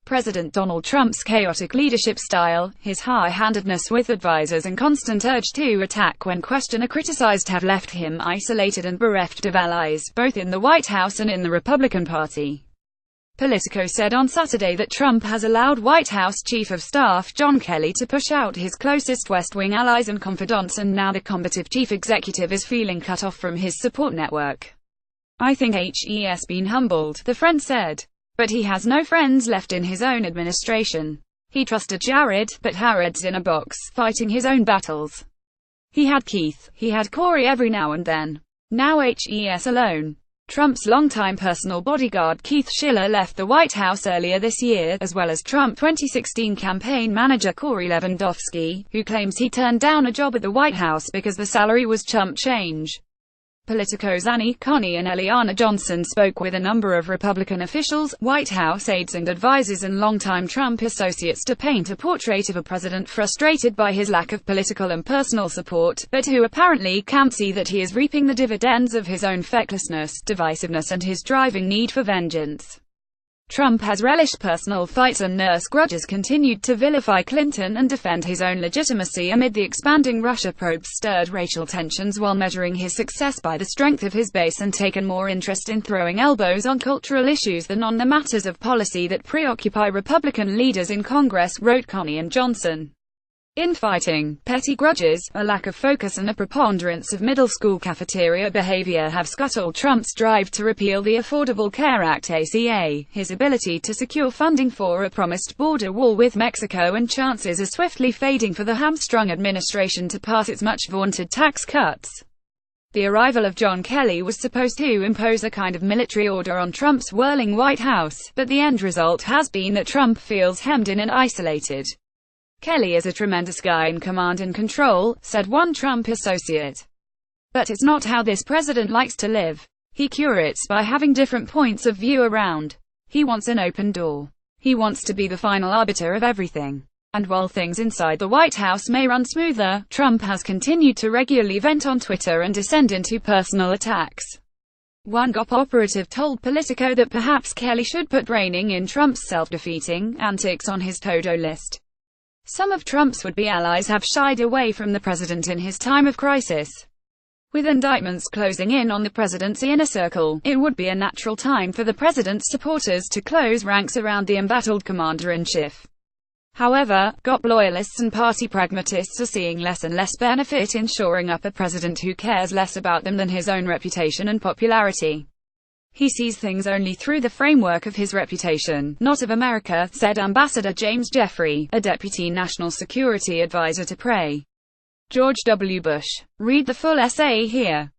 President Donald Trump's chaotic leadership style, his high-handedness with advisors and constant urge to attack when questioned or criticized have left him isolated and bereft of allies, both in the White House and in the Republican Party. Politico said on Saturday that Trump has allowed White House Chief of Staff John Kelly to push out his closest West Wing allies and confidants, and now the combative chief executive is feeling cut off from his support network. "I think he's been humbled," the friend said. "But he has no friends left in his own administration. He trusted Jared, but Jared's in a box, fighting his own battles. He had Keith, he had Corey every now and then. Now he's alone." Trump's longtime personal bodyguard Keith Schiller left the White House earlier this year, as well as Trump 2016 campaign manager Corey Lewandowski, who claims he turned down a job at the White House because the salary was chump change. Politico's Annie Coney and Eliana Johnson spoke with a number of Republican officials, White House aides and advisors and longtime Trump associates to paint a portrait of a president frustrated by his lack of political and personal support, but who apparently can't see that he is reaping the dividends of his own fecklessness, divisiveness and his driving need for vengeance. Trump has relished personal fights and nursed grudges, continued to vilify Clinton and defend his own legitimacy amid the expanding Russia probes, stirred racial tensions while measuring his success by the strength of his base, and taken more interest in throwing elbows on cultural issues than on the matters of policy that preoccupy Republican leaders in Congress, wrote Coney and Johnson. Infighting, petty grudges, a lack of focus and a preponderance of middle school cafeteria behavior have scuttled Trump's drive to repeal the Affordable Care Act (ACA), his ability to secure funding for a promised border wall with Mexico, and chances are swiftly fading for the hamstrung administration to pass its much-vaunted tax cuts. The arrival of John Kelly was supposed to impose a kind of military order on Trump's whirling White House, but the end result has been that Trump feels hemmed in and isolated. "Kelly is a tremendous guy in command and control," said one Trump associate. "But it's not how this president likes to live. He curates by having different points of view around. He wants an open door. He wants to be the final arbiter of everything." And while things inside the White House may run smoother, Trump has continued to regularly vent on Twitter and descend into personal attacks. One GOP operative told Politico that perhaps Kelly should put reining in Trump's self-defeating antics on his to-do list. Some of Trump's would-be allies have shied away from the president in his time of crisis. With indictments closing in on the president's inner circle, it would be a natural time for the president's supporters to close ranks around the embattled commander-in-chief. However, GOP loyalists and party pragmatists are seeing less and less benefit in shoring up a president who cares less about them than his own reputation and popularity. "He sees things only through the framework of his reputation, not of America," said Ambassador James Jeffrey, a deputy national security advisor to George W. Bush. Read the full essay here.